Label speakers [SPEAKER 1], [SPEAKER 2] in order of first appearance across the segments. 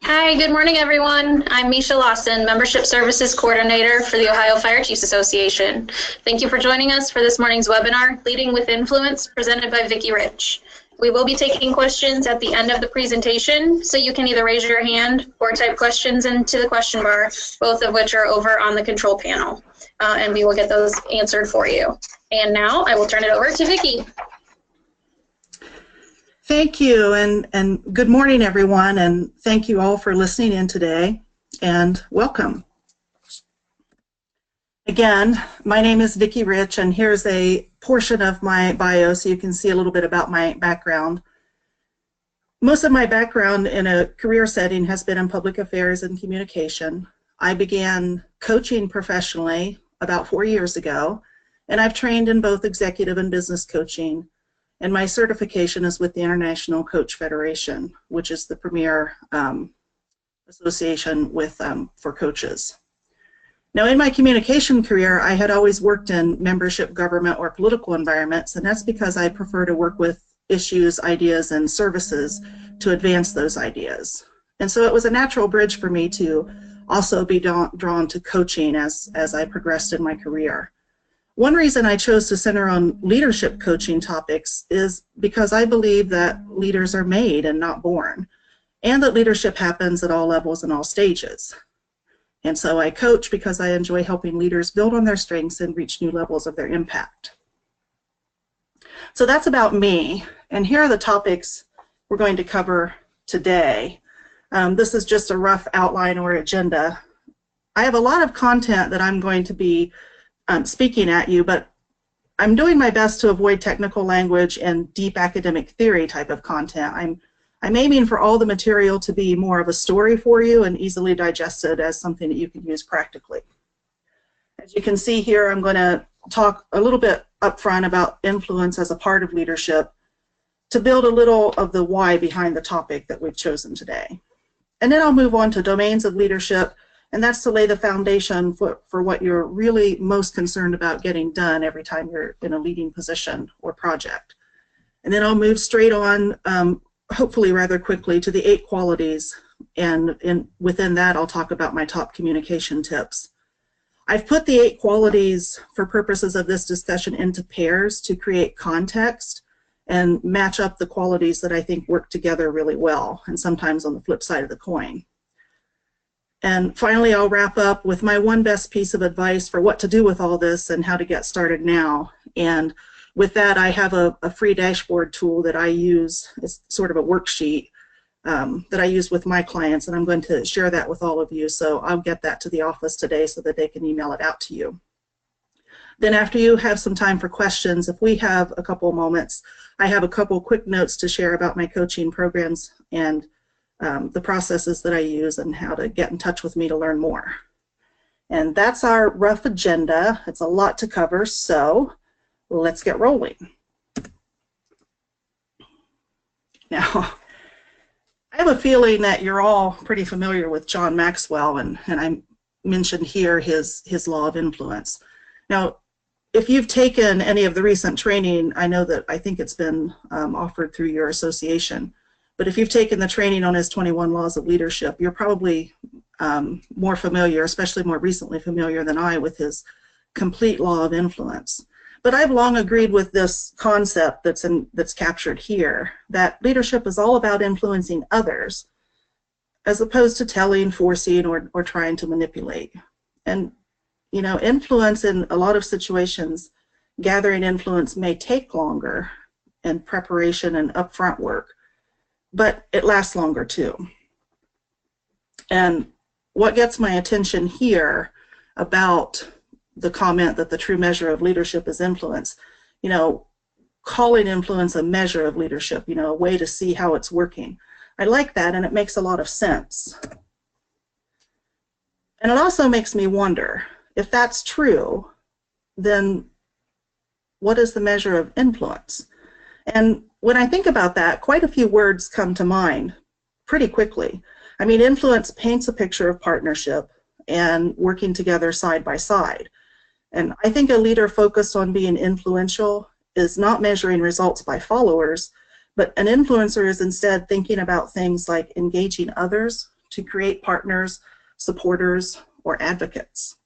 [SPEAKER 1] Hi, good morning, everyone. I'm Misha Lawson, Membership Services Coordinator for the Ohio Fire Chiefs Association. Thank you for joining us for this morning's webinar, Leading with Influence, presented by Vicki Rich. We will be taking questions at the end of the presentation, so you can either raise your hand or type questions into the question bar, both of which are over on the control panel, and we will get those answered for you. And now I will turn it over to Vicki.
[SPEAKER 2] Thank you, and good morning, everyone, and thank you all for listening in today, and welcome. Again, my name is Vicki Rich, and here's a portion of my bio so you can see a little bit about my background. Most of my background in a career setting has been in public affairs and communication. I began coaching professionally about 4 years ago, and I've trained in both executive and business coaching. And my certification is with the International Coach Federation, which is the premier association for coaches. Now, in my communication career, I had always worked in membership, government, or political environments, and that's because I prefer to work with issues, ideas, and services to advance those ideas. And so it was a natural bridge for me to also be drawn to coaching as I progressed in my career. One reason I chose to center on leadership coaching topics is because I believe that leaders are made and not born, and that leadership happens at all levels and all stages. And so I coach because I enjoy helping leaders build on their strengths and reach new levels of their impact. So that's about me, and here are the topics we're going to cover today. This is just a rough outline or agenda. I have a lot of content that I'm going to be speaking at you, but I'm doing my best to avoid technical language and deep academic theory type of content. I'm aiming for all the material to be more of a story for you and easily digested as something that you can use practically. As you can see here, I'm going to talk a little bit up front about influence as a part of leadership to build a little of the why behind the topic that we've chosen today. And then I'll move on to domains of leadership, and that's to lay the foundation for what you're really most concerned about getting done every time you're in a leading position or project. And then I'll move straight on, hopefully rather quickly, to the 8 qualities, and within that I'll talk about my top communication tips. I've put the 8 qualities for purposes of this discussion into pairs to create context and match up the qualities that I think work together really well, and sometimes on the flip side of the coin. And finally, I'll wrap up with my one best piece of advice for what to do with all this and how to get started now. And with that, I have a free dashboard tool that I use. It's sort of a worksheet that I use with my clients, and I'm going to share that with all of you. So I'll get that to the office today so that they can email it out to you. Then after you have some time for questions, if we have a couple moments, I have a couple quick notes to share about my coaching programs and the processes that I use and how to get in touch with me to learn more. And that's our rough agenda. It's a lot to cover, so let's get rolling. Now, I have a feeling that you're all pretty familiar with John Maxwell, and I mentioned here his law of influence. Now, if you've taken any of the recent training, I think it's been offered through your association. But if you've taken the training on his 21 laws of leadership, you're probably more familiar, especially more recently familiar than I, with his complete law of influence. But I've long agreed with this concept that's captured here, that leadership is all about influencing others, as opposed to telling, forcing, or trying to manipulate. And you know, influence in a lot of situations, gathering influence may take longer in preparation and upfront work, but it lasts longer too. And what gets my attention here about the comment that the true measure of leadership is influence, you know, calling influence a measure of leadership, you know, a way to see how it's working. I like that, and it makes a lot of sense. And it also makes me wonder, if that's true, then what is the measure of influence? And when I think about that, quite a few words come to mind pretty quickly. I mean, influence paints a picture of partnership and working together side by side. And I think a leader focused on being influential is not measuring results by followers, but an influencer is instead thinking about things like engaging others to create partners, supporters, or advocates.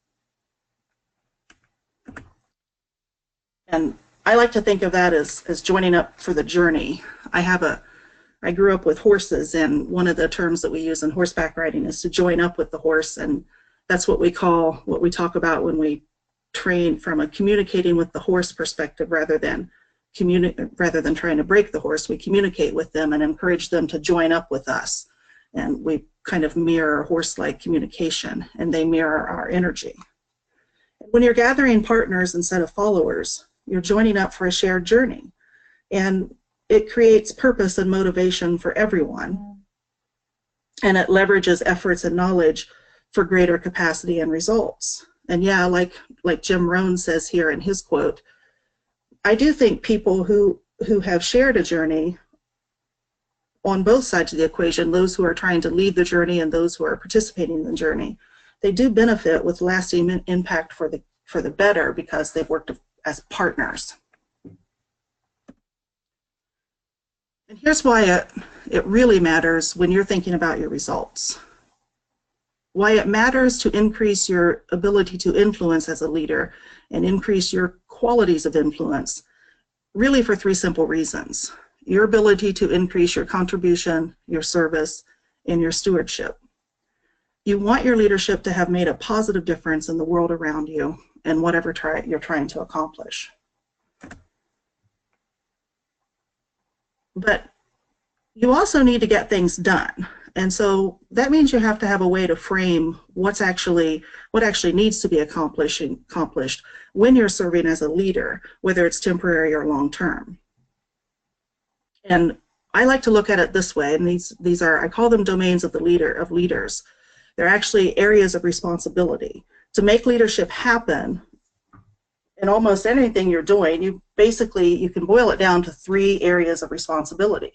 [SPEAKER 2] And I like to think of that as joining up for the journey. I grew up with horses, and one of the terms that we use in horseback riding is to join up with the horse, and that's what we talk about when we train from a communicating with the horse perspective rather than trying to break the horse. We communicate with them and encourage them to join up with us, and we kind of mirror horse-like communication, and they mirror our energy. When you're gathering partners instead of followers, you're joining up for a shared journey, and it creates purpose and motivation for everyone, and it leverages efforts and knowledge for greater capacity and results. And yeah, like Jim Rohn says here in his quote, I do think people who have shared a journey on both sides of the equation, those who are trying to lead the journey and those who are participating in the journey, they do benefit with lasting impact for the better because they've worked as partners. And here's why it really matters when you're thinking about your results. Why it matters to increase your ability to influence as a leader and increase your qualities of influence, really for three simple reasons. Your ability to increase your contribution, your service, and your stewardship. You want your leadership to have made a positive difference in the world around you and whatever you're trying to accomplish. But you also need to get things done. And so that means you have to have a way to frame what actually needs to be accomplished when you're serving as a leader, whether it's temporary or long-term. And I like to look at it this way, and these are, I call them domains of leaders. They're actually areas of responsibility. To make leadership happen in almost anything you're doing, you can boil it down to three areas of responsibility.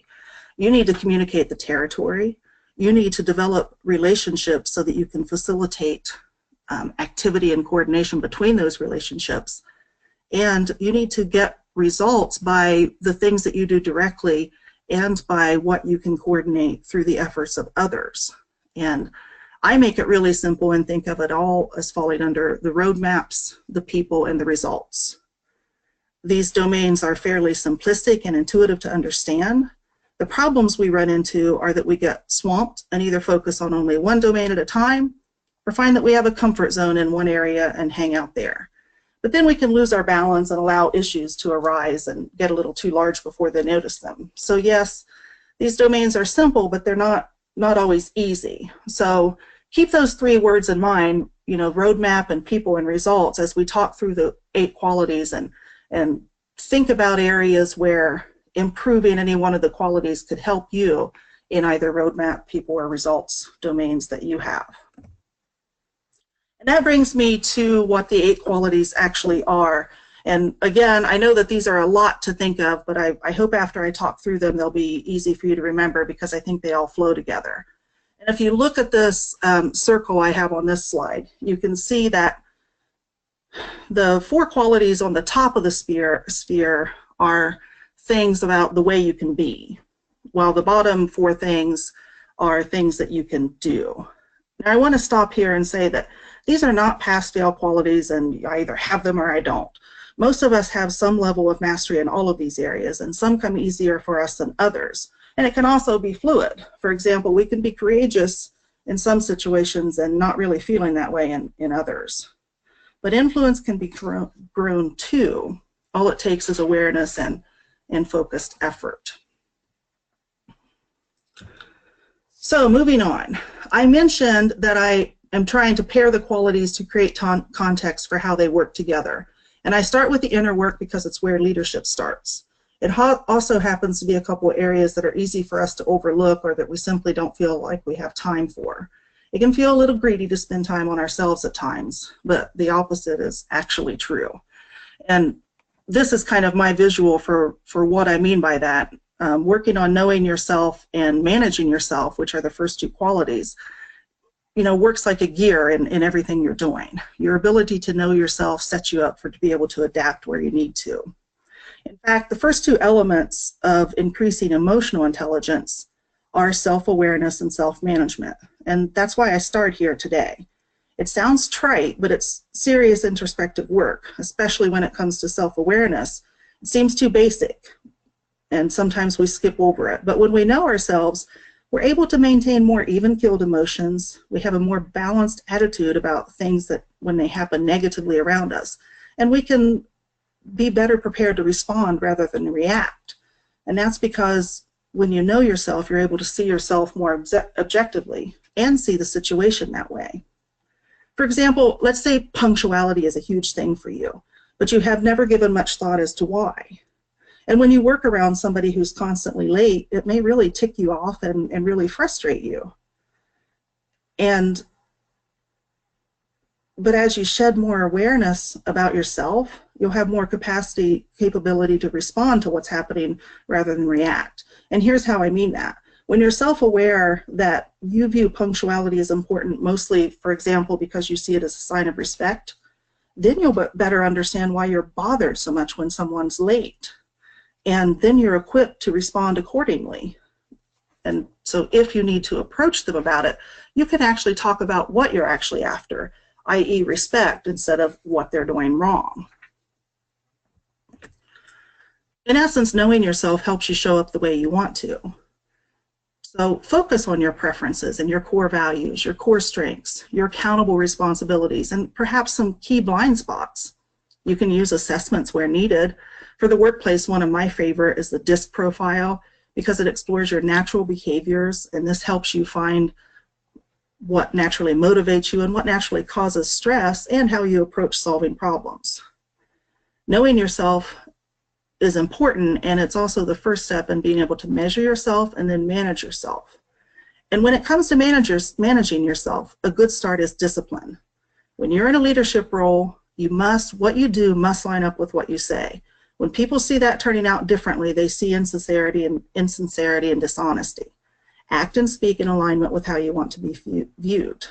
[SPEAKER 2] You need to communicate the territory. You need to develop relationships so that you can facilitate activity and coordination between those relationships. And you need to get results by the things that you do directly and by what you can coordinate through the efforts of others. And I make it really simple and think of it all as falling under the roadmaps, the people, and the results. These domains are fairly simplistic and intuitive to understand. The problems we run into are that we get swamped and either focus on only one domain at a time or find that we have a comfort zone in one area and hang out there. But then we can lose our balance and allow issues to arise and get a little too large before they notice them. So yes, these domains are simple, but they're not always easy. So keep those three words in mind, roadmap and people and results, as we talk through the 8 qualities and think about areas where improving any one of the qualities could help you in either roadmap, people, or results domains that you have. And that brings me to what the 8 qualities actually are. And again, I know that these are a lot to think of, but I hope after I talk through them, they'll be easy for you to remember because I think they all flow together. And if you look at this circle I have on this slide, you can see that the 4 qualities on the top of the sphere are things about the way you can be, while the bottom 4 things are things that you can do. Now I want to stop here and say that these are not pass-fail qualities and I either have them or I don't. Most of us have some level of mastery in all of these areas, and some come easier for us than others. And it can also be fluid. For example, we can be courageous in some situations and not really feeling that way in others. But influence can be grown too. All it takes is awareness and focused effort. So moving on, I mentioned that I am trying to pair the qualities to create context for how they work together. And I start with the inner work because it's where leadership starts. It also happens to be a couple of areas that are easy for us to overlook or that we simply don't feel like we have time for. It can feel a little greedy to spend time on ourselves at times, but the opposite is actually true. And this is kind of my visual for what I mean by that. Working on knowing yourself and managing yourself, which are the first 2 qualities, works like a gear in everything you're doing. Your ability to know yourself sets you up to be able to adapt where you need to. In fact, the first 2 elements of increasing emotional intelligence are self-awareness and self-management. And that's why I start here today. It sounds trite, but it's serious introspective work, especially when it comes to self-awareness. It seems too basic, and sometimes we skip over it. But when we know ourselves, we're able to maintain more even-keeled emotions. We have a more balanced attitude about things that when they happen negatively around us. And we can be better prepared to respond rather than react. And that's because when you know yourself, you're able to see yourself more objectively and see the situation that way. For example, let's say punctuality is a huge thing for you, but you have never given much thought as to why. And when you work around somebody who's constantly late, it may really tick you off and really frustrate you. But as you shed more awareness about yourself, you'll have more capability to respond to what's happening rather than react. And here's how I mean that. When you're self-aware that you view punctuality as important, mostly, for example, because you see it as a sign of respect, then you'll better understand why you're bothered so much when someone's late. And then you're equipped to respond accordingly. And so if you need to approach them about it, you can actually talk about what you're actually after, i.e. respect, instead of what they're doing wrong. In essence, knowing yourself helps you show up the way you want to. So focus on your preferences and your core values, your core strengths, your accountable responsibilities, and perhaps some key blind spots. You can use assessments where needed. For the workplace, one of my favorite is the DISC profile because it explores your natural behaviors, and this helps you find what naturally motivates you and what naturally causes stress and how you approach solving problems. Knowing yourself is important, and it's also the first step in being able to measure yourself and then manage yourself. And when it comes to managing yourself, a good start is discipline. When you're in a leadership role, what you do must line up with what you say. When people see that turning out differently, they see insincerity and dishonesty. Act and speak in alignment with how you want to be viewed.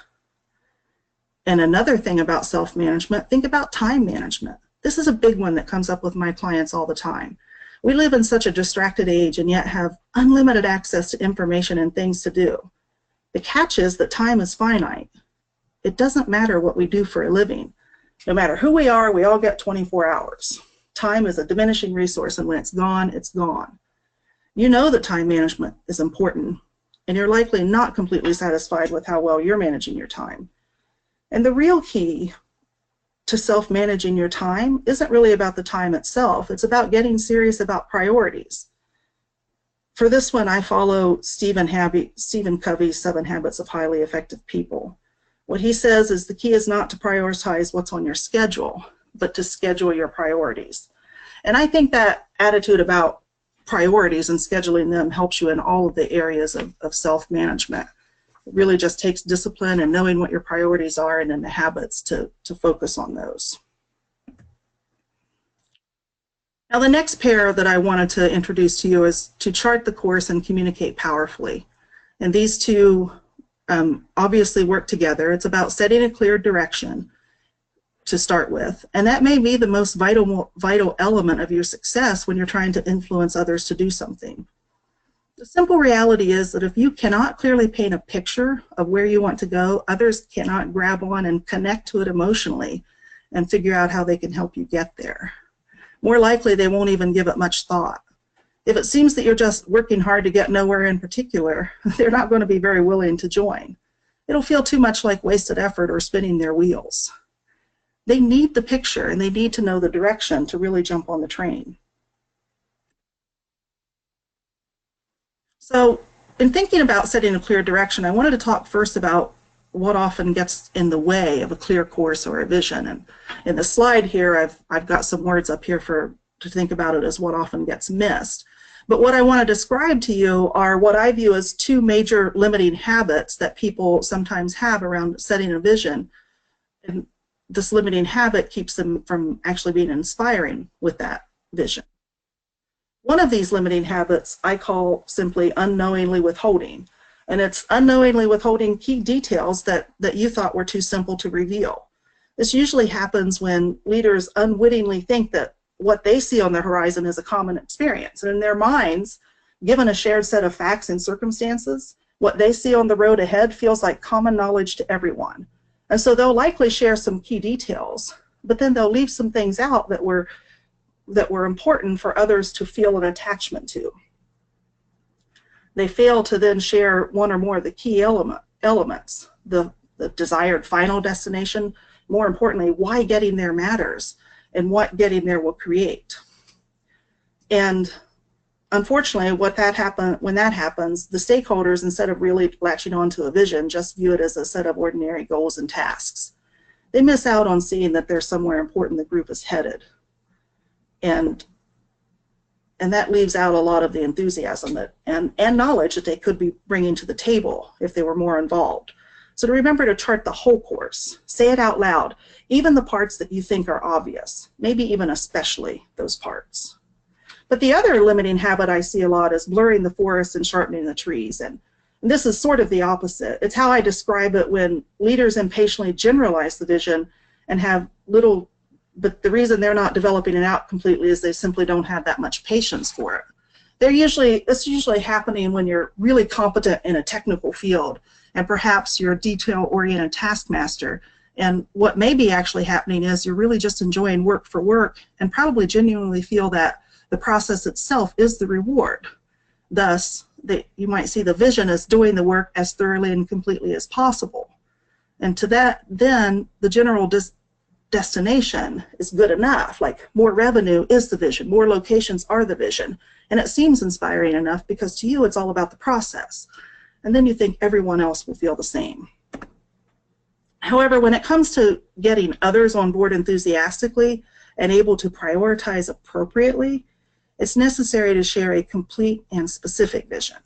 [SPEAKER 2] And another thing about self-management, think about time management. This is a big one that comes up with my clients all the time. We live in such a distracted age and yet have unlimited access to information and things to do. The catch is that time is finite. It doesn't matter what we do for a living. No matter who we are, we all get 24 hours. Time is a diminishing resource, and when it's gone, it's gone. You know that time management is important, and you're likely not completely satisfied with how well you're managing your time. And the real key to self-managing your time isn't really about the time itself. It's about getting serious about priorities. For this one, I follow Stephen Covey's 7 Habits of Highly Effective People. What he says is the key is not to prioritize what's on your schedule, but to schedule your priorities. And I think that attitude about priorities and scheduling them helps you in all of the areas of self-management. It really just takes discipline and knowing what your priorities are and then the habits to focus on those. Now the next pair that I wanted to introduce to you is to chart the course and communicate powerfully. And these two obviously work together. It's about setting a clear direction to start with. And that may be the most vital element of your success when you're trying to influence others to do something. The simple reality is that if you cannot clearly paint a picture of where you want to go, others cannot grab on and connect to it emotionally and figure out how they can help you get there. More likely, they won't even give it much thought. If it seems that you're just working hard to get nowhere in particular, they're not going to be very willing to join. It'll feel too much like wasted effort or spinning their wheels. They need the picture and they need to know the direction to really jump on the train. So in thinking about setting a clear direction, I wanted to talk first about what often gets in the way of a clear course or a vision. And in the slide here, I've got some words up here to think about it as what often gets missed. But what I want to describe to you are what I view as 2 major limiting habits that people sometimes have around setting a vision. And this limiting habit keeps them from actually being inspiring with that vision. One of these limiting habits I call simply unknowingly withholding. And it's unknowingly withholding key details that you thought were too simple to reveal. This usually happens when leaders unwittingly think that what they see on the horizon is a common experience. And in their minds, given a shared set of facts and circumstances, what they see on the road ahead feels like common knowledge to everyone. And so they'll likely share some key details, but then they'll leave some things out that were important for others to feel an attachment to. They fail to then share one or more of the key elements, the desired final destination, more importantly, why getting there matters, and what getting there will create. And unfortunately, when that happens, the stakeholders, instead of really latching onto a vision, just view it as a set of ordinary goals and tasks. They miss out on seeing that there's somewhere important the group is headed. And that leaves out a lot of the enthusiasm and knowledge that they could be bringing to the table if they were more involved. So to remember to chart the whole course, say it out loud, even the parts that you think are obvious, maybe even especially those parts. But the other limiting habit I see a lot is blurring the forest and sharpening the trees. And this is sort of the opposite. It's how I describe it when leaders impatiently generalize the vision and have little, but the reason they're not developing it out completely is they simply don't have that much patience for it. It's usually happening when you're really competent in a technical field, and perhaps you're a detail-oriented taskmaster. And what may be actually happening is you're really just enjoying work for work and probably genuinely feel that the process itself is the reward. Thus, you might see the vision as doing the work as thoroughly and completely as possible. And to that, then the general destination is good enough. Like, more revenue is the vision, more locations are the vision. And it seems inspiring enough because to you it's all about the process. And then you think everyone else will feel the same. However, when it comes to getting others on board enthusiastically and able to prioritize appropriately, it's necessary to share a complete and specific vision.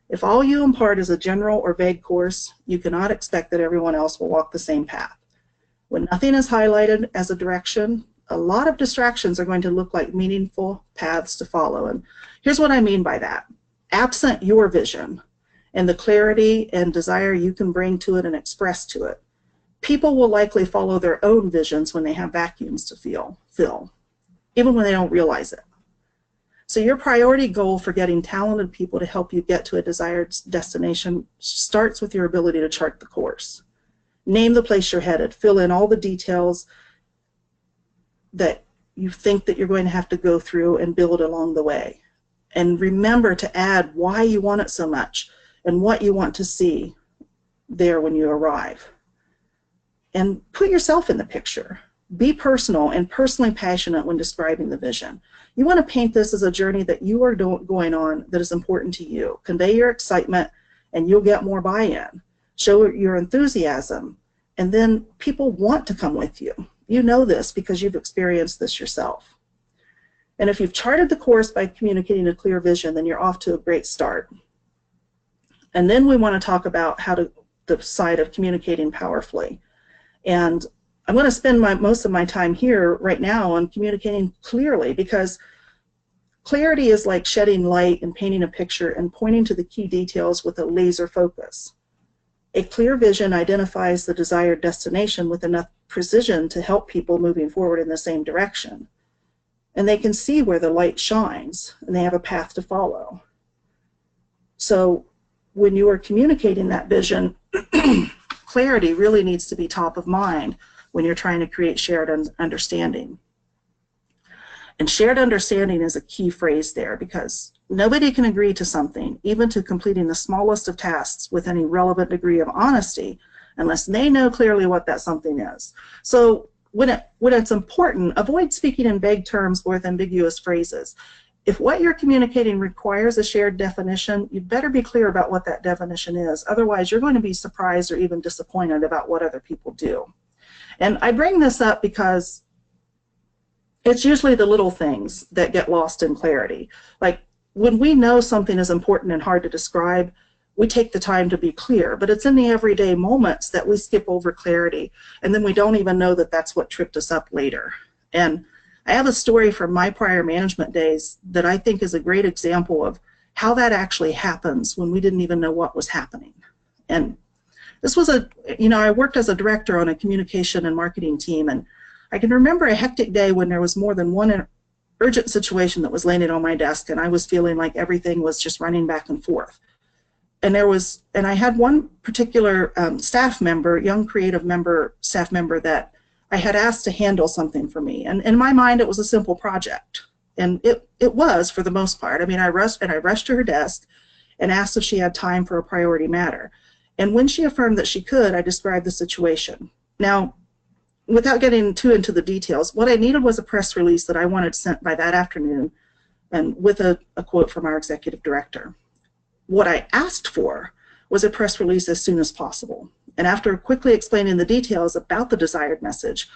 [SPEAKER 2] If all you impart is a general or vague course, you cannot expect that everyone else will walk the same path. When nothing is highlighted as a direction, a lot of distractions are going to look like meaningful paths to follow. And here's what I mean by that. Absent your vision and the clarity and desire you can bring to it and express to it, people will likely follow their own visions when they have vacuums to fill, even when they don't realize it. So your priority goal for getting talented people to help you get to a desired destination starts with your ability to chart the course. Name the place you're headed, fill in all the details that you think that you're going to have to go through and build along the way. And remember to add why you want it so much and what you want to see there when you arrive. And put yourself in the picture. Be personal and personally passionate when describing the vision. You want to paint this as a journey that you are going on that is important to you. Convey your excitement and you'll get more buy-in. Show your enthusiasm, and then people want to come with you. You know this because you've experienced this yourself. And if you've charted the course by communicating a clear vision, then you're off to a great start. And then we want to talk about the side of communicating powerfully. And I'm going to spend most of my time here right now on communicating clearly, because clarity is like shedding light and painting a picture and pointing to the key details with a laser focus. A clear vision identifies the desired destination with enough precision to help people moving forward in the same direction. And they can see where the light shines, and they have a path to follow. So when you are communicating that vision, clarity really needs to be top of mind when you're trying to create shared understanding. And shared understanding is a key phrase there, because nobody can agree to something, even to completing the smallest of tasks, with any relevant degree of honesty, unless they know clearly what that something is. So when it's important, avoid speaking in vague terms or with ambiguous phrases. If what you're communicating requires a shared definition, you'd better be clear about what that definition is. Otherwise, you're going to be surprised or even disappointed about what other people do. And I bring this up because it's usually the little things that get lost in clarity. Like, when we know something is important and hard to describe, we take the time to be clear, but it's in the everyday moments that we skip over clarity, and then we don't even know that that's what tripped us up later. And I have a story from my prior management days that I think is a great example of how that actually happens when we didn't even know what was happening. And this was I worked as a director on a communication and marketing team, and I can remember a hectic day when there was more than one urgent situation that was landing on my desk, and I was feeling like everything was just running back and forth. And I had one particular staff member, young creative staff member, that I had asked to handle something for me. And in my mind, it was a simple project. And it was, for the most part. I mean, I rushed to her desk and asked if she had time for a priority matter. And when she affirmed that she could, I described the situation. Now, without getting too into the details, what I needed was a press release that I wanted sent by that afternoon, and with a quote from our executive director. What I asked for was a press release as soon as possible. And after quickly explaining the details about the desired message,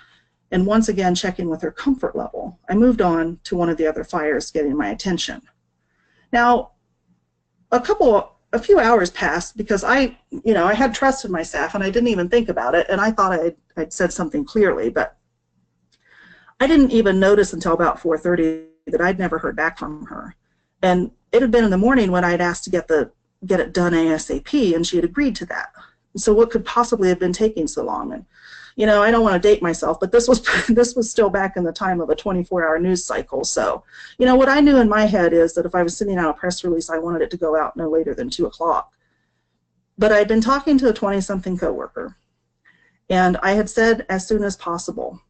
[SPEAKER 2] and once again checking with her comfort level, I moved on to one of the other fires getting my attention. Now, a few hours passed because I had trust in my staff, and I didn't even think about it, and I thought I'd said something clearly, but I didn't even notice until about 4:30 that I'd never heard back from her. And it had been in the morning when I'd asked to get it done ASAP, and she had agreed to that. So what could possibly have been taking so long? And I don't want to date myself, but this was still back in the time of a 24-hour news cycle. So, what I knew in my head is that if I was sending out a press release, I wanted it to go out no later than 2 o'clock. But I'd been talking to a 20-something coworker, and I had said as soon as possible.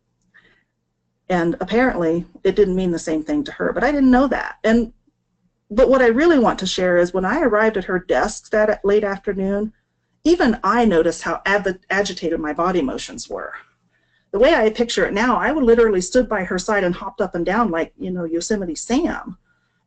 [SPEAKER 2] And apparently, it didn't mean the same thing to her, but I didn't know that. But what I really want to share is when I arrived at her desk that late afternoon, even I noticed how agitated my body motions were. The way I picture it now, I would literally stood by her side and hopped up and down like, Yosemite Sam.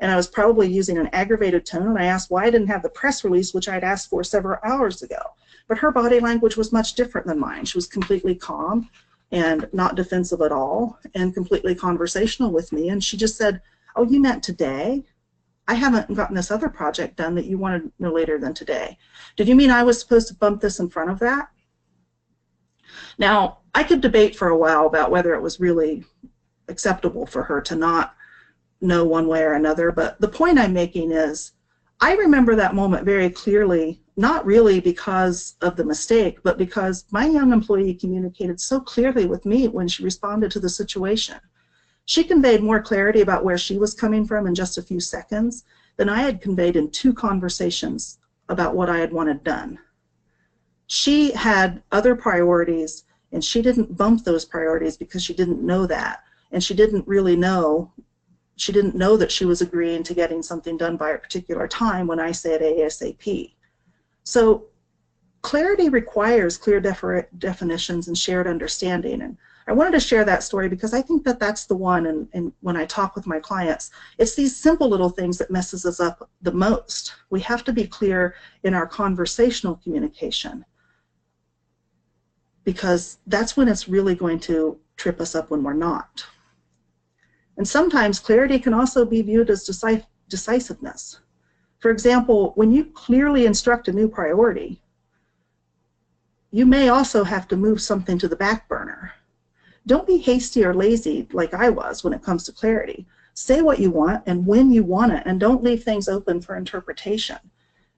[SPEAKER 2] And I was probably using an aggravated tone, and I asked why I didn't have the press release, which I'd asked for several hours ago. But her body language was much different than mine. She was completely calm and not defensive at all, and completely conversational with me. And she just said, "Oh, you meant today? I haven't gotten this other project done that you wanted no later than today. Did you mean I was supposed to bump this in front of that?" Now, I could debate for a while about whether it was really acceptable for her to not know one way or another, but the point I'm making is I remember that moment very clearly, not really because of the mistake, but because my young employee communicated so clearly with me when she responded to the situation. She conveyed more clarity about where she was coming from in just a few seconds than I had conveyed in 2 conversations about what I had wanted done. She had other priorities, and she didn't bump those priorities because she didn't know that, and she didn't know that she was agreeing to getting something done by a particular time when I said ASAP. So clarity requires clear definitions and shared understanding. And I wanted to share that story because I think that that's the one, and when I talk with my clients, it's these simple little things that messes us up the most. We have to be clear in our conversational communication, because that's when it's really going to trip us up when we're not. And sometimes clarity can also be viewed as decisiveness. For example, when you clearly instruct a new priority, you may also have to move something to the back burner. Don't be hasty or lazy like I was when it comes to clarity. Say what you want and when you want it, and don't leave things open for interpretation.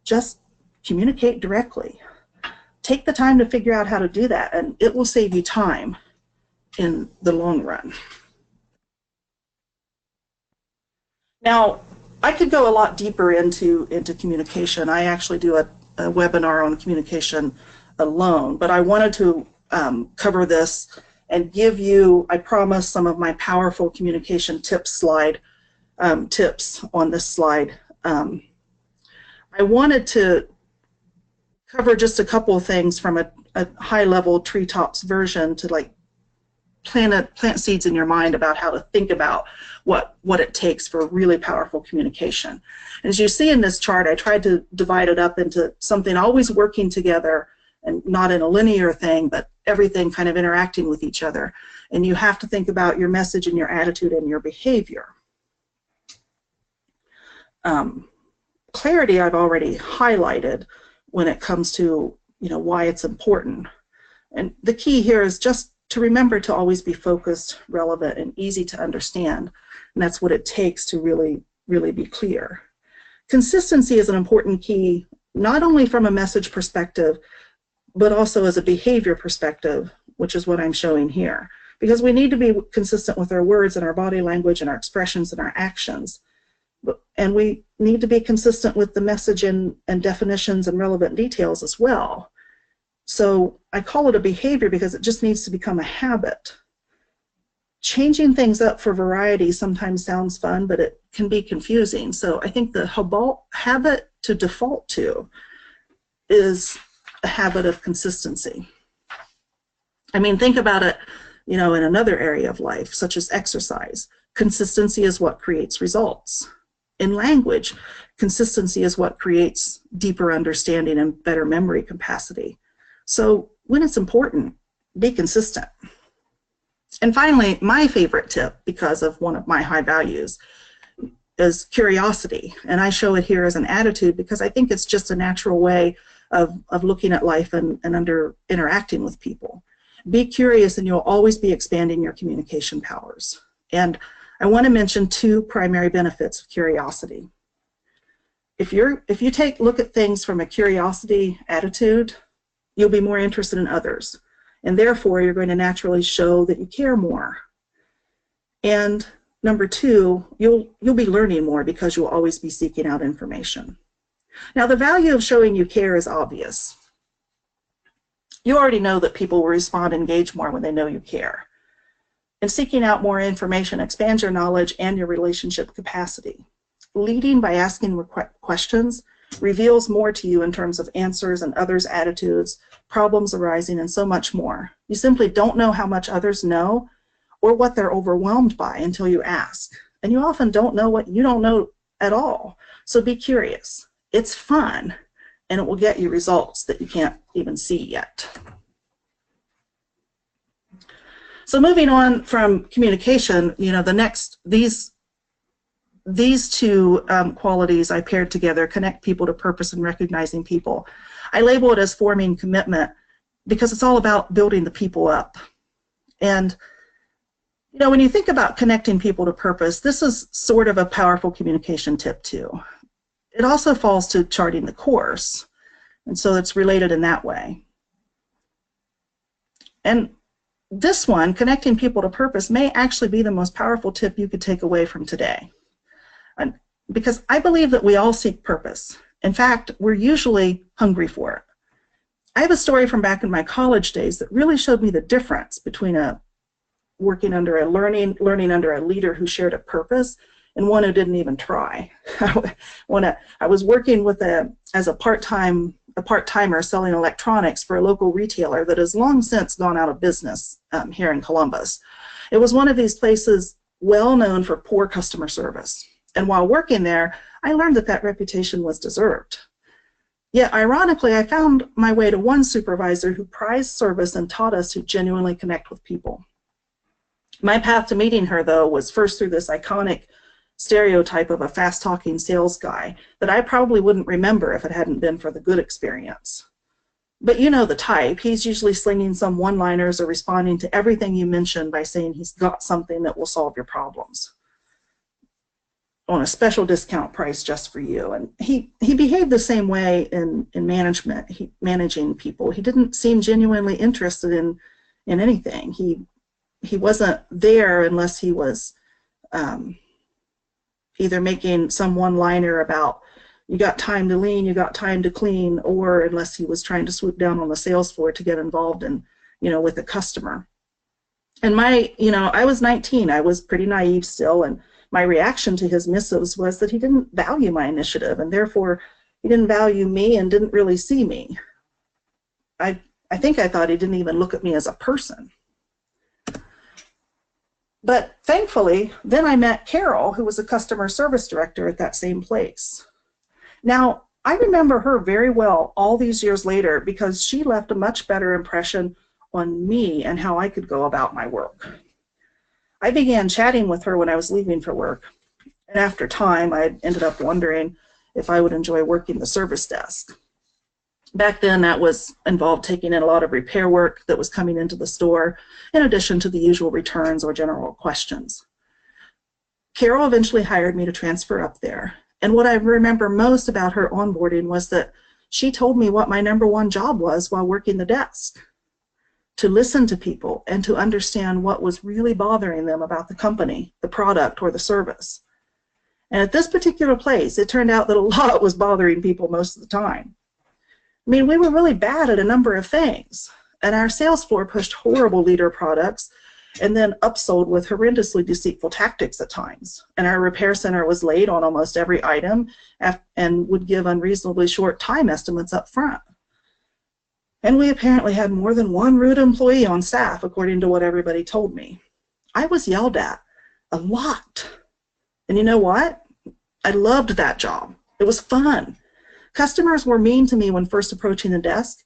[SPEAKER 2] Just communicate directly. Take the time to figure out how to do that, and it will save you time in the long run. Now, I could go a lot deeper into communication. I actually do a webinar on communication alone, but I wanted to cover this and give you, I promise, some of my powerful communication tips tips on this slide. I wanted to cover just a couple of things from a high-level treetops version to like plant seeds in your mind about how to think about what it takes for really powerful communication. And as you see in this chart, I tried to divide it up into something always working together and not in a linear thing, but everything kind of interacting with each other. And you have to think about your message and your attitude and your behavior. Clarity I've already highlighted when it comes to why it's important. And the key here is just to remember to always be focused, relevant, and easy to understand. And that's what it takes to really be clear. Consistency is an important key, not only from a message perspective, but also as a behavior perspective, which is what I'm showing here. because we need to be consistent with our words and our body language and our expressions and our actions. And we need to be consistent with the message and definitions and relevant details as well. So I call it a behavior because it just needs to become a habit. Changing things up for variety sometimes sounds fun, but it can be confusing. So I think the habit to default to is a habit of consistency. I mean, think about it, in another area of life, such as exercise. Consistency is what creates results. In language, consistency is what creates deeper understanding and better memory capacity. So when it's important, be consistent. And finally, my favorite tip, because of one of my high values, is curiosity. And I show it here as an attitude because I think it's just a natural way of looking at life and interacting with people. Be curious and you'll always be expanding your communication powers. And I want to mention two primary benefits of curiosity. If you look at things from a curiosity attitude, you'll be more interested in others. And therefore, you're going to naturally show that you care more. And number two, you'll be learning more because you'll always be seeking out information. Now, the value of showing you care is obvious. You already know that people will respond and engage more when they know you care. And seeking out more information expands your knowledge and your relationship capacity. Leading by asking questions reveals more to you in terms of answers and others' attitudes, problems arising, and so much more. You simply don't know how much others know or what they're overwhelmed by until you ask. And you often don't know what you don't know at all. So be curious. It's fun, and it will get you results that you can't even see yet. So moving on from communication, these two qualities I paired together, connect people to purpose and recognizing people. I label it as forming commitment because it's all about building the people up. And when you think about connecting people to purpose, this is sort of a powerful communication tip too. It also falls to charting the course, and so it's related in that way. And this one, connecting people to purpose, may actually be the most powerful tip you could take away from today. And because I believe that we all seek purpose. In fact, we're usually hungry for it. I have a story from back in my college days that really showed me the difference between learning under a leader who shared a purpose and one who didn't even try. I was working as a part-timer selling electronics for a local retailer that has long since gone out of business here in Columbus. It was one of these places well known for poor customer service. And while working there, I learned that reputation was deserved. Yet, ironically, I found my way to one supervisor who prized service and taught us to genuinely connect with people. My path to meeting her, though, was first through this iconic stereotype of a fast-talking sales guy that I probably wouldn't remember if it hadn't been for the good experience. But you know the type. He's usually slinging some one-liners or responding to everything you mention by saying he's got something that will solve your problems on a special discount price just for you. And he behaved the same way in management, managing people. He didn't seem genuinely interested in anything. He wasn't there unless he was either making some one-liner about you got time to lean, you got time to clean, or unless he was trying to swoop down on the sales floor to get involved in, with a customer. And I was 19, I was pretty naive still, and my reaction to his missives was that he didn't value my initiative, and therefore he didn't value me and didn't really see me. I think I thought he didn't even look at me as a person. But thankfully, then I met Carol, who was a customer service director at that same place. Now, I remember her very well all these years later because she left a much better impression on me and how I could go about my work. I began chatting with her when I was leaving for work, and after time, I ended up wondering if I would enjoy working the service desk. Back then, that involved taking in a lot of repair work that was coming into the store, in addition to the usual returns or general questions. Carol eventually hired me to transfer up there, and what I remember most about her onboarding was that she told me what my #1 job was while working the desk. to listen to people and to understand what was really bothering them about the company, the product, or the service. And at this particular place, it turned out that a lot was bothering people most of the time. I mean, we were really bad at a number of things, and our sales floor pushed horrible leader products and then upsold with horrendously deceitful tactics at times. And our repair center was late on almost every item and would give unreasonably short time estimates up front. And we apparently had more than one rude employee on staff, according to what everybody told me. I was yelled at a lot. And you know what? I loved that job. It was fun. Customers were mean to me when first approaching the desk,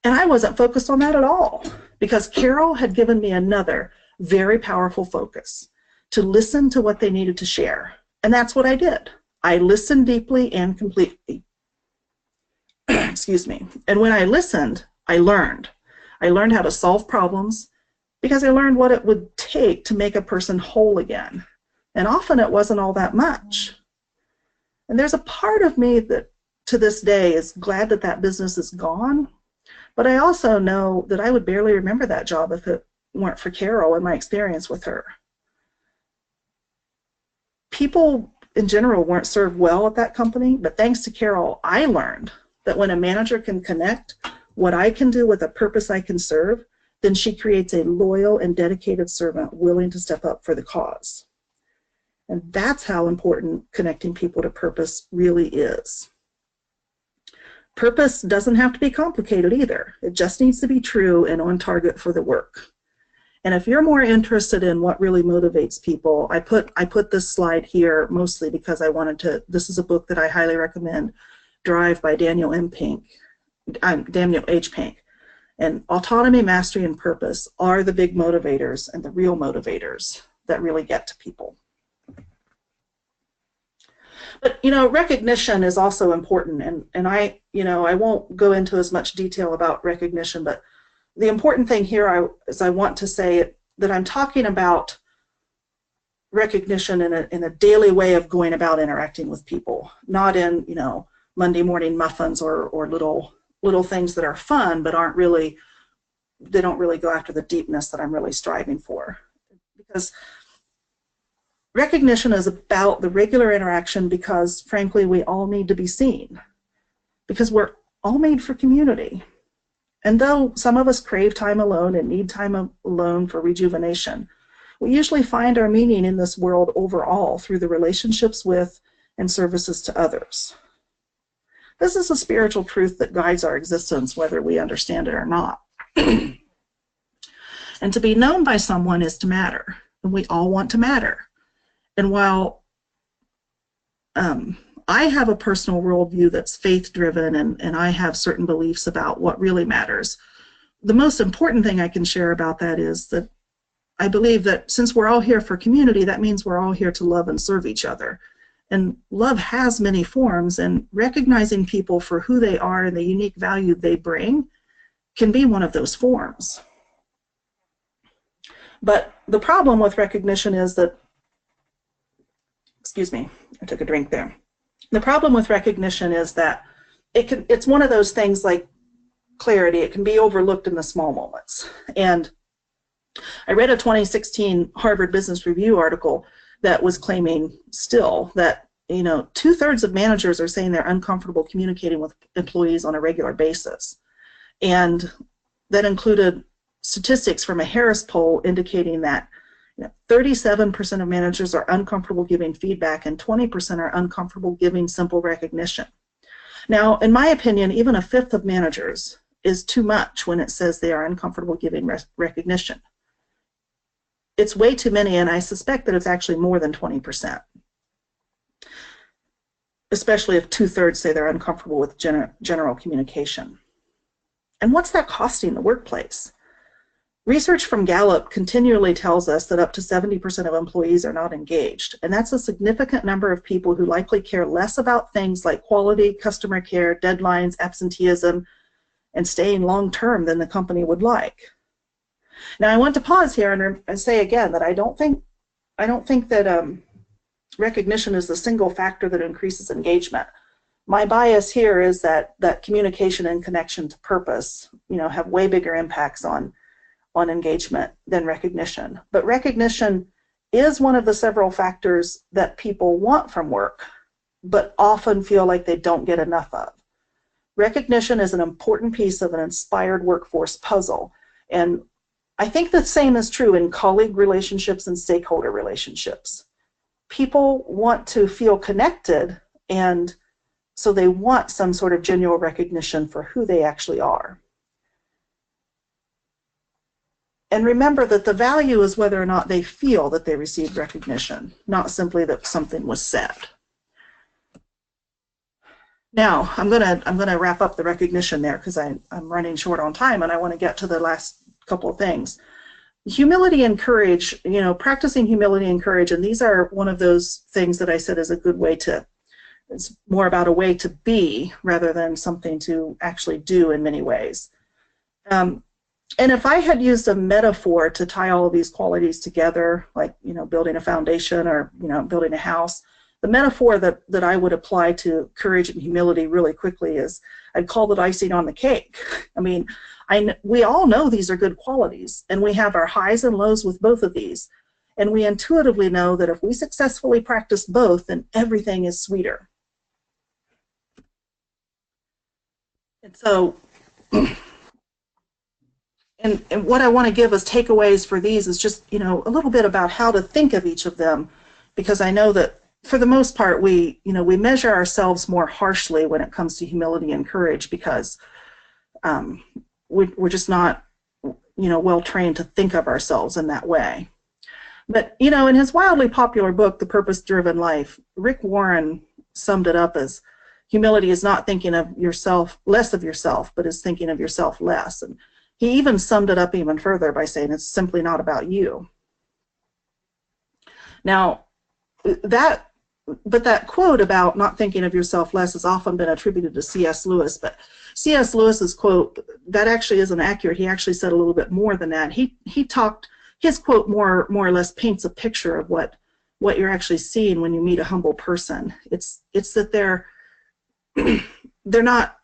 [SPEAKER 2] and I wasn't focused on that at all, because Carol had given me another very powerful focus: to listen to what they needed to share. And that's what I did. I listened deeply and completely. Excuse me. And when I listened, I learned. I learned how to solve problems because I learned what it would take to make a person whole again. And often it wasn't all that much. And there's a part of me that to this day is glad that that business is gone, but I also know that I would barely remember that job if it weren't for Carol and my experience with her. People in general weren't served well at that company, but thanks to Carol, I learned that when a manager can connect what I can do with a purpose I can serve, then she creates a loyal and dedicated servant willing to step up for the cause. And that's how important connecting people to purpose really is. Purpose doesn't have to be complicated either. It just needs to be true and on target for the work. And if you're more interested in what really motivates people, I put this slide here mostly because I wanted to, this is a book that I highly recommend, Drive by Daniel H. Pink. And autonomy, mastery, and purpose are the big motivators and the real motivators that really get to people. But, you know, recognition is also important, and I won't go into as much detail about recognition, but the important thing here is I want to say that I'm talking about recognition in a daily way of going about interacting with people, not in, you know, Monday morning muffins or little things that are fun but aren't really, they don't really go after the deepness that I'm really striving for. Because recognition is about the regular interaction because, frankly, we all need to be seen. Because we're all made for community. And though some of us crave time alone and need time alone for rejuvenation, we usually find our meaning in this world overall through the relationships with and services to others. This is a spiritual truth that guides our existence, whether we understand it or not. And to be known by someone is to matter, and we all want to matter. And while I have a personal worldview that's faith-driven, and I have certain beliefs about what really matters, the most important thing I can share about that is that I believe that since we're all here for community, that means we're all here to love and serve each other. And love has many forms, and recognizing people for who they are and the unique value they bring can be one of those forms. But the problem with recognition is that, excuse me, I took a drink there. The problem with recognition is that it's one of those things like clarity. It can be overlooked in the small moments. And I read a 2016 Harvard Business Review article that was claiming still that, you know, 2/3 of managers are saying they're uncomfortable communicating with employees on a regular basis. And that included statistics from a Harris poll indicating that 37% of managers are uncomfortable giving feedback and 20% are uncomfortable giving simple recognition. Now, in my opinion, even 1/5 of managers is too much when it says they are uncomfortable giving recognition. It's way too many, and I suspect that it's actually more than 20%, especially if 2/3 say they're uncomfortable with general communication. And what's that costing the workplace? Research from Gallup continually tells us that up to 70% of employees are not engaged, and that's a significant number of people who likely care less about things like quality, customer care, deadlines, absenteeism, and staying long-term than the company would like. Now, I want to pause here and say again that I don't think that recognition is the single factor that increases engagement. My bias here is that communication and connection to purpose, you know, have way bigger impacts on on engagement than recognition. But recognition is one of the several factors that people want from work, but often feel like they don't get enough of. Recognition is an important piece of an inspired workforce puzzle. And I think the same is true in colleague relationships and stakeholder relationships. People want to feel connected, and so they want some sort of genuine recognition for who they actually are. And remember that the value is whether or not they feel that they received recognition, not simply that something was said. Now, I'm gonna wrap up the recognition there because I'm running short on time, and I want to get to the last couple of things. Humility and courage, practicing humility and courage, and these are one of those things that I said is a good way to, it's more about a way to be rather than something to actually do in many ways. And if I had used a metaphor to tie all of these qualities together, like building a foundation or building a house, the metaphor that I would apply to courage and humility really quickly is I'd call it icing on the cake. I mean, we all know these are good qualities, and we have our highs and lows with both of these, and we intuitively know that if we successfully practice both, then everything is sweeter. And so, and what I want to give as takeaways for these is just a little bit about how to think of each of them, because I know that for the most part we measure ourselves more harshly when it comes to humility and courage because we're just not well trained to think of ourselves in that way. But in his wildly popular book, The Purpose-Driven Life, Rick Warren summed it up as humility is not thinking of yourself less of yourself, but is thinking of yourself less. And he even summed it up even further by saying it's simply not about you. Now, that quote about not thinking of yourself less has often been attributed to C.S. Lewis, but C.S. Lewis's quote, that actually isn't accurate. He actually said a little bit more than that. His quote more or less paints a picture of what you're actually seeing when you meet a humble person. It's that they're not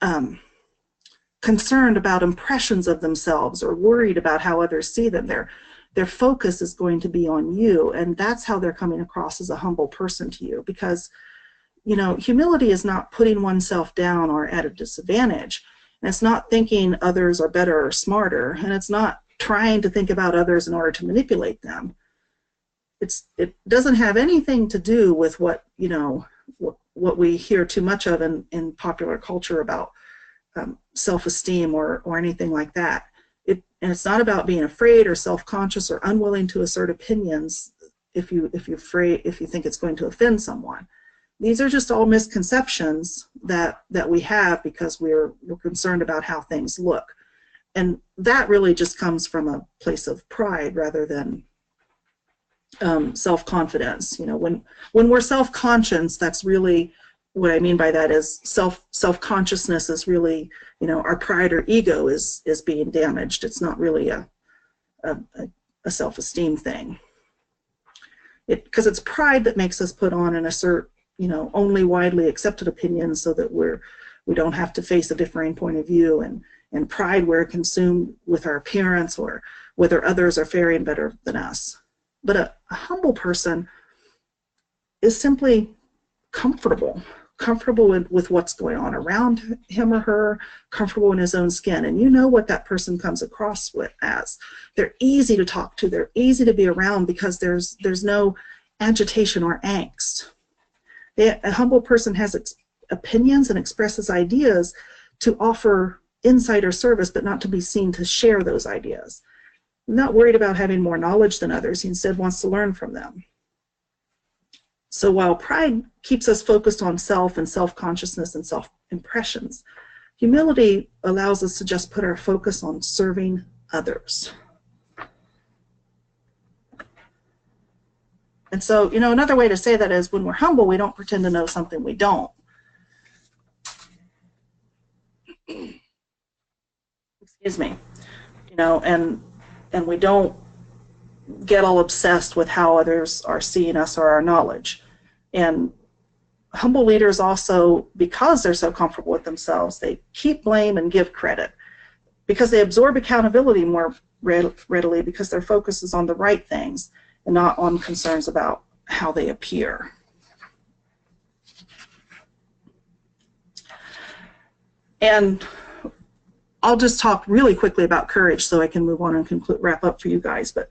[SPEAKER 2] concerned about impressions of themselves or worried about how others see them. Their focus is going to be on you, and that's how they're coming across as a humble person to you, because humility is not putting oneself down or at a disadvantage, and it's not thinking others are better or smarter, and it's not trying to think about others in order to manipulate them. It doesn't have anything to do with what we hear too much of in popular culture about self-esteem or anything like that. And it's not about being afraid or self-conscious or unwilling to assert opinions if you think it's going to offend someone. These are just all misconceptions that we have because we're concerned about how things look. And that really just comes from a place of pride rather than self-confidence. When we're self-conscious, that's really what I mean by that is self-consciousness is really, our pride or ego is being damaged. It's not really a self-esteem thing. Because it's pride that makes us put on and assert, only widely accepted opinions so that we don't have to face a differing point of view. And pride, we're consumed with our appearance or whether others are faring better than us. But a humble person is simply comfortable with what's going on around him or her, comfortable in his own skin. And what that person comes across with as. They're easy to talk to, they're easy to be around because there's no agitation or angst. A humble person has opinions and expresses ideas to offer insight or service, but not to be seen to share those ideas. Not worried about having more knowledge than others, he instead wants to learn from them. So while pride keeps us focused on self and self-consciousness and self-impressions, humility allows us to just put our focus on serving others. And so, another way to say that is when we're humble, we don't pretend to know something we don't. Excuse me. And we don't get all obsessed with how others are seeing us or our knowledge. And humble leaders also, because they're so comfortable with themselves, they keep blame and give credit because they absorb accountability more readily because their focus is on the right things and not on concerns about how they appear. And I'll just talk really quickly about courage so I can move on and wrap up for you guys. But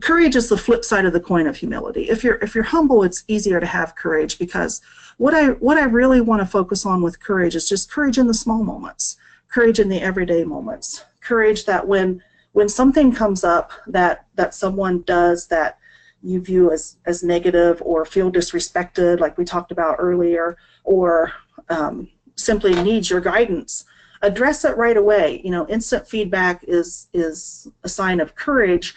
[SPEAKER 2] courage is the flip side of the coin of humility. If you're humble, it's easier to have courage, because what I really want to focus on with courage is just courage in the small moments, courage in the everyday moments, courage that when something comes up that someone does that you view as negative or feel disrespected, like we talked about earlier, or simply needs your guidance, address it right away. You know, instant feedback is a sign of courage,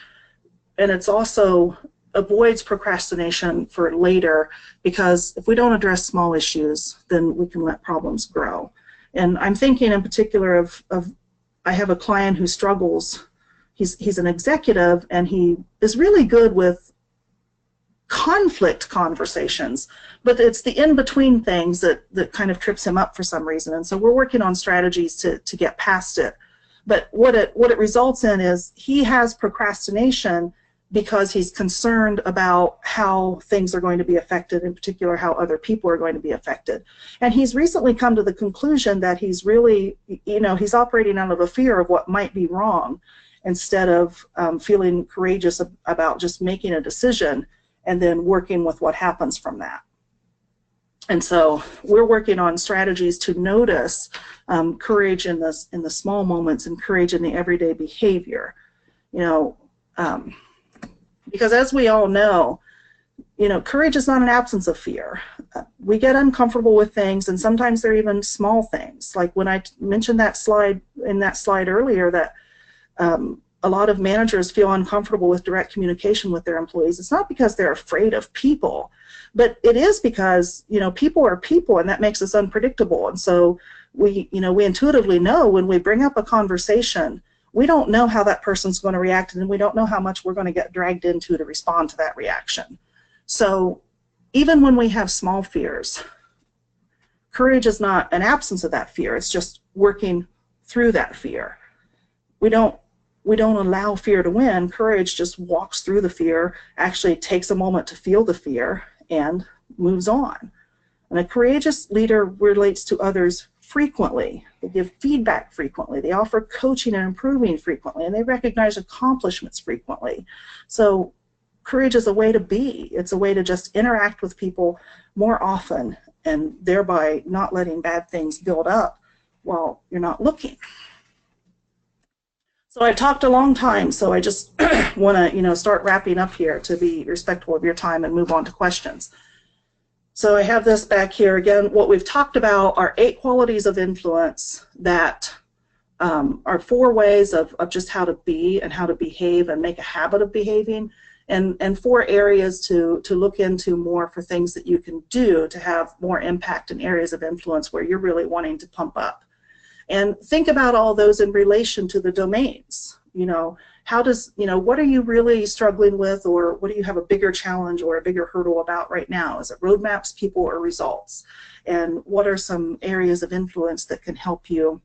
[SPEAKER 2] and it's also avoids procrastination for later, because if we don't address small issues, then we can let problems grow. And I'm thinking in particular of I have a client who struggles. He's an executive, and he is really good with conflict conversations, but it's the in-between things that kind of trips him up for some reason. And so we're working on strategies to get past it. But what it results in is he has procrastination because he's concerned about how things are going to be affected, in particular how other people are going to be affected. And he's recently come to the conclusion that he's really, he's operating out of a fear of what might be wrong, instead of feeling courageous about just making a decision and then working with what happens from that. And so we're working on strategies to notice courage in the small moments and courage in the everyday behavior. Because as we all know, courage is not an absence of fear. We get uncomfortable with things, and sometimes they're even small things. Like when I mentioned that slide earlier, that a lot of managers feel uncomfortable with direct communication with their employees. It's not because they're afraid of people, but it is because, people are people, and that makes us unpredictable. And so we intuitively know when we bring up a conversation, we don't know how that person's going to react, and we don't know how much we're going to get dragged into to respond to that reaction. So even when we have small fears, courage is not an absence of that fear. It's just working through that fear. We don't allow fear to win. Courage just walks through the fear, actually takes a moment to feel the fear, and moves on. And a courageous leader relates to others frequently. They give feedback frequently. They offer coaching and improving frequently, and they recognize accomplishments frequently. So courage is a way to be. It's a way to just interact with people more often, and thereby not letting bad things build up while you're not looking. So I've talked a long time, so I just want to, start wrapping up here to be respectful of your time and move on to questions. So I have this back here again. What we've talked about are 8 qualities of influence that are 4 ways of just how to be and how to behave and make a habit of behaving, and 4 areas to look into more for things that you can do to have more impact in areas of influence where you're really wanting to pump up. And think about all those in relation to the domains. How does, what are you really struggling with, or what do you have a bigger challenge or a bigger hurdle about right now? Is it roadmaps, people, or results? And what are some areas of influence that can help you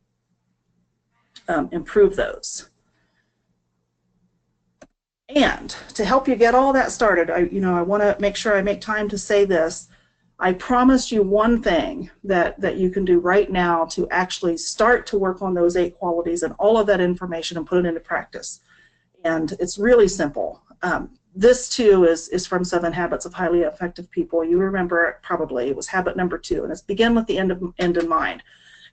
[SPEAKER 2] improve those? And to help you get all that started, I want to make sure I make time to say this. I promised you one thing that you can do right now to actually start to work on those 8 qualities and all of that information and put it into practice. And it's really simple. This too is from 7 Habits of Highly Effective People. You remember it probably. It was habit number 2, and it's begin with the end in mind.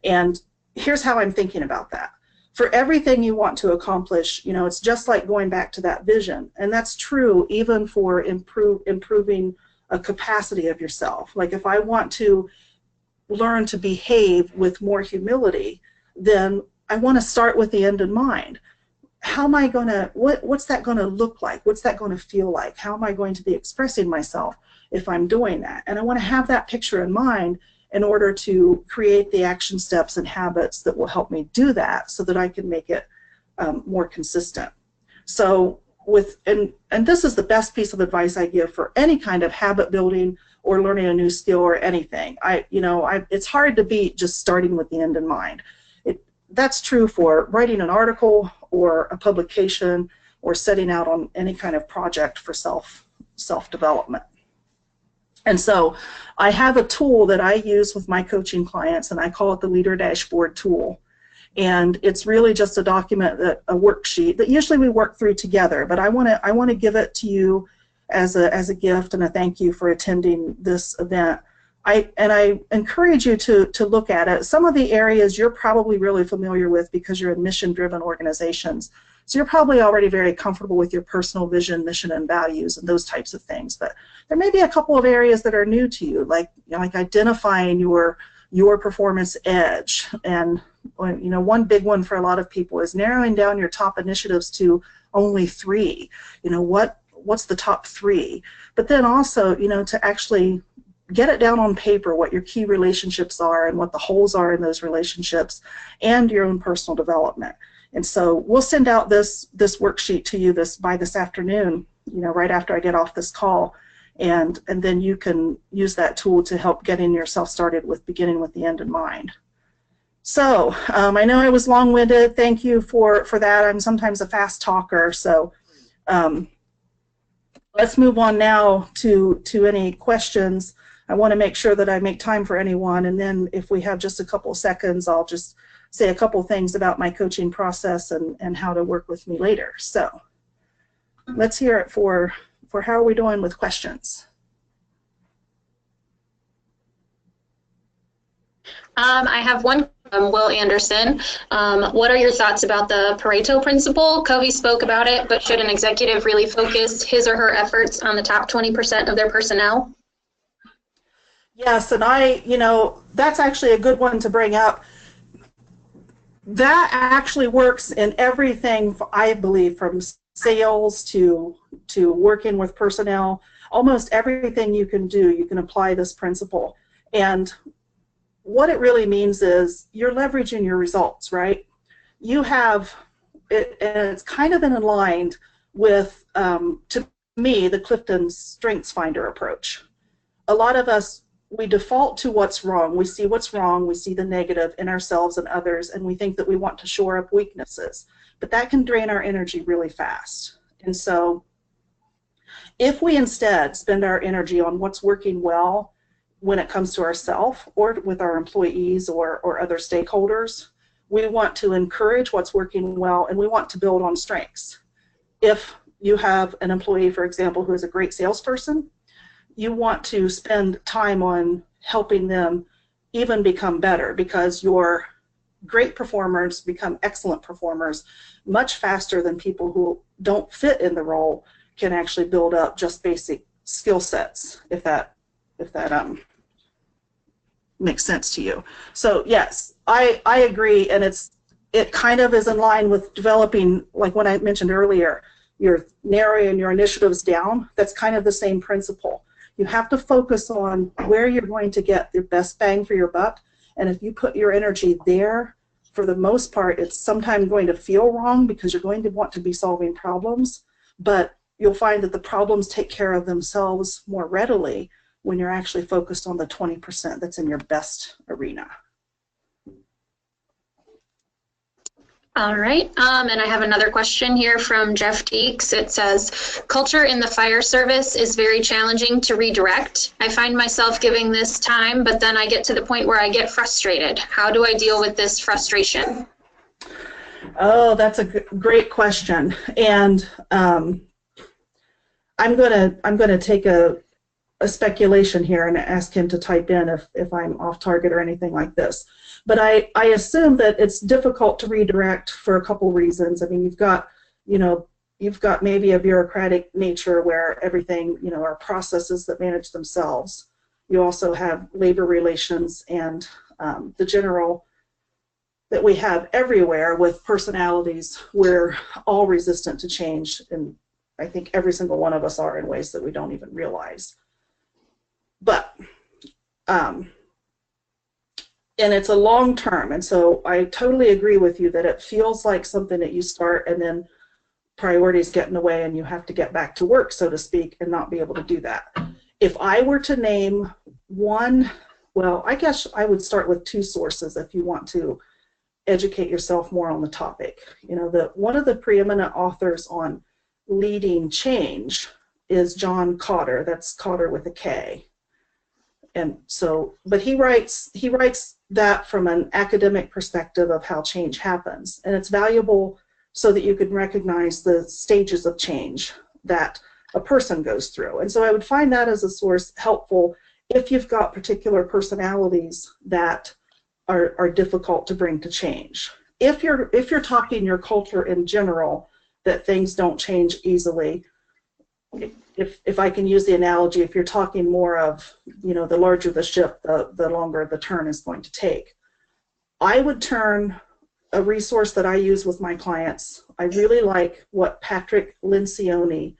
[SPEAKER 2] And here's how I'm thinking about that. For everything you want to accomplish, it's just like going back to that vision. And that's true even for improving a capacity of yourself. Like if I want to learn to behave with more humility, then I want to start with the end in mind. How am I going to, what's that going to look like? What's that going to feel like? How am I going to be expressing myself if I'm doing that? And I want to have that picture in mind in order to create the action steps and habits that will help me do that so that I can make it more consistent. So and this is the best piece of advice I give for any kind of habit building or learning a new skill or anything. It's hard to beat just starting with the end in mind. That's true for writing an article or a publication or setting out on any kind of project for self-development. And so I have a tool that I use with my coaching clients, and I call it the Leader Dashboard tool. And it's really just a document, a worksheet that usually we work through together, but I want to give it to you as a gift and a thank you for attending this event. I encourage you to look at it. Some of the areas you're probably really familiar with because you're in mission-driven organizations. So you're probably already very comfortable with your personal vision, mission, and values and those types of things. But there may be a couple of areas that are new to you, like identifying your performance edge. And one big one for a lot of people is narrowing down your top initiatives to only 3. What's the top 3? But then also, to actually get it down on paper what your key relationships are and what the holes are in those relationships and your own personal development. And so we'll send out this worksheet to you by this afternoon, right after I get off this call, and then you can use that tool to help getting yourself started with beginning with the end in mind. So I know I was long-winded. Thank you for that. I'm sometimes a fast talker, so let's move on now to any questions. I want to make sure that I make time for anyone, and then if we have just a couple seconds, I'll just say a couple things about my coaching process and how to work with me later. So let's hear it for how are we doing with questions?
[SPEAKER 1] I have one from Will Anderson. What are your thoughts about the Pareto principle? Covey spoke about it, but should an executive really focus his or her efforts on the top 20% of their personnel?
[SPEAKER 2] Yes, and that's actually a good one to bring up. That actually works in everything, I believe, from sales to working with personnel. Almost everything you can do, you can apply this principle. And what it really means is you're leveraging your results, right? You have, and it's kind of in aligned with, to me, the Clifton Strengths Finder approach. A lot of us, we default to what's wrong. We see what's wrong, we see the negative in ourselves and others, and we think that we want to shore up weaknesses. But that can drain our energy really fast. And so if we instead spend our energy on what's working well when it comes to ourselves or with our employees or other stakeholders, we want to encourage what's working well, and we want to build on strengths. If you have an employee, for example, who is a great salesperson, you want to spend time on helping them even become better, because your great performers become excellent performers much faster than people who don't fit in the role can actually build up just basic skill sets, if that makes sense to you. So yes, I agree, and it kind of is in line with developing, like what I mentioned earlier, you're narrowing your initiatives down. That's kind of the same principle. You have to focus on where you're going to get the best bang for your buck, and if you put your energy there, for the most part, it's sometimes going to feel wrong because you're going to want to be solving problems, but you'll find that the problems take care of themselves more readily when you're actually focused on the 20% that's in your best arena.
[SPEAKER 1] All right, and I have another question here from Jeff Deeks. It says, culture in the fire service is very challenging to redirect. I find myself giving this time, but then I get to the point where I get frustrated. How do I deal with this frustration?
[SPEAKER 2] Oh, that's a great question. And I'm gonna take a speculation here and ask him to type in if I'm off target or anything like this. But I assume that it's difficult to redirect for a couple reasons. I mean, you've got maybe a bureaucratic nature where everything, are processes that manage themselves. You also have labor relations and the general that we have everywhere with personalities. We're all resistant to change, and I think every single one of us are in ways that we don't even realize. But and it's a long term, and so I totally agree with you that it feels like something that you start and then priorities get in the way and you have to get back to work, so to speak, and not be able to do that. If I were to name one, well, I guess I would start with 2 sources if you want to educate yourself more on the topic. You know, one of the preeminent authors on leading change is John Cotter. That's Cotter with a K. And so, but he writes that from an academic perspective of how change happens. And it's valuable so that you can recognize the stages of change that a person goes through. And so I would find that as a source helpful if you've got particular personalities that are difficult to bring to change. If you're talking your culture in general, that things don't change easily, if I can use the analogy, if you're talking more of, you know, the larger the ship, the longer the turn is going to take. I would turn a resource that I use with my clients. I really like what Patrick Lencioni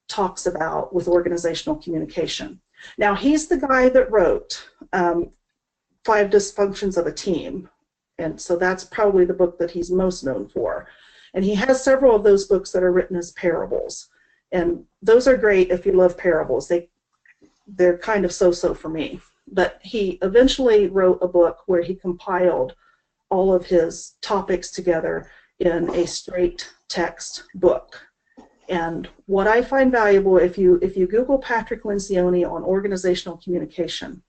[SPEAKER 2] talks about with organizational communication. Now, he's the guy that wrote 5 Dysfunctions of a Team, and so that's probably the book that he's most known for. And he has several of those books that are written as parables. And those are great if you love parables. They're kind of so-so for me. But he eventually wrote a book where he compiled all of his topics together in a straight text book. And what I find valuable, if you Google Patrick Lencioni on organizational communication,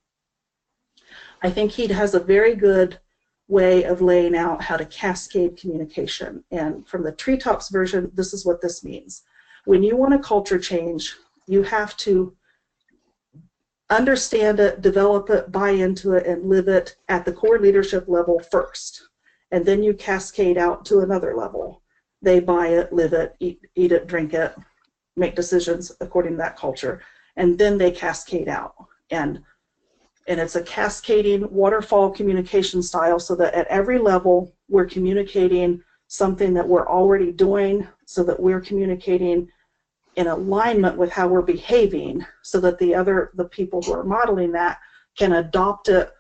[SPEAKER 2] I think he has a very good way of laying out how to cascade communication. And from the Treetops version, this is what this means. When you want a culture change, you have to understand it, develop it, buy into it, and live it at the core leadership level first. And then you cascade out to another level. They buy it, live it, eat it, drink it, make decisions according to that culture. And then they cascade out. And it's a cascading waterfall communication style, so that at every level we're communicating something that we're already doing, so that we're communicating in alignment with how we're behaving, so that the people who are modeling that can adopt it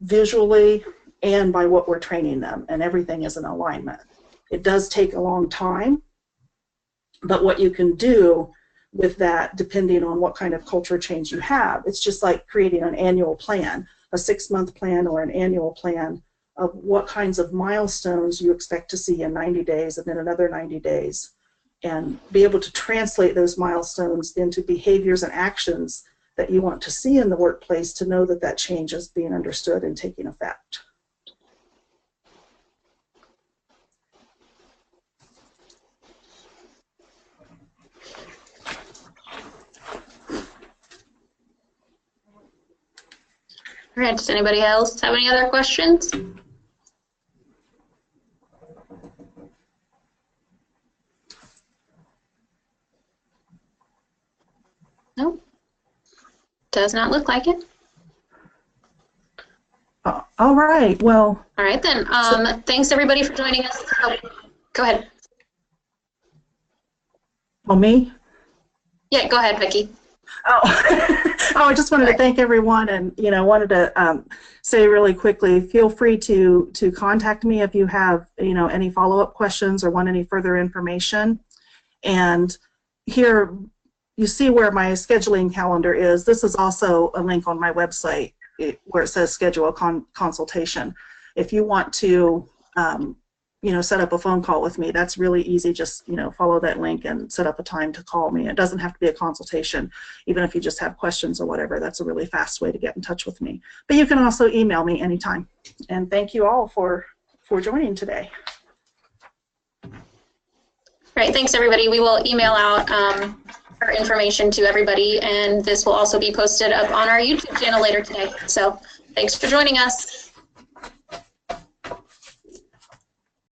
[SPEAKER 2] visually and by what we're training them, and everything is in alignment. It does take a long time, but what you can do with that, depending on what kind of culture change you have, it's just like creating an annual plan, a 6-month plan or an annual plan of what kinds of milestones you expect to see in 90 days and then another 90 days, and be able to translate those milestones into behaviors and actions that you want to see in the workplace to know that that change is being understood and taking effect.
[SPEAKER 1] All right, does anybody else have any other questions? No, does not look like it.
[SPEAKER 2] All right, well.
[SPEAKER 1] All right then, thanks everybody for joining us. Oh, go ahead.
[SPEAKER 2] Oh, me?
[SPEAKER 1] Yeah, go ahead, Vicki.
[SPEAKER 2] Oh, I just wanted to thank everyone, and wanted to say really quickly, feel free to contact me if you have any follow-up questions or want any further information. And here you see where my scheduling calendar is. This is also a link on my website where it says schedule a consultation. If you want to set up a phone call with me, that's really easy. Just follow that link and set up a time to call me. It doesn't have to be a consultation. Even if you just have questions or whatever, that's a really fast way to get in touch with me. But you can also email me anytime. And thank you all for joining today.
[SPEAKER 1] Right, thanks everybody. We will email out our information to everybody, and this will also be posted up on our YouTube channel later today. So thanks for joining us.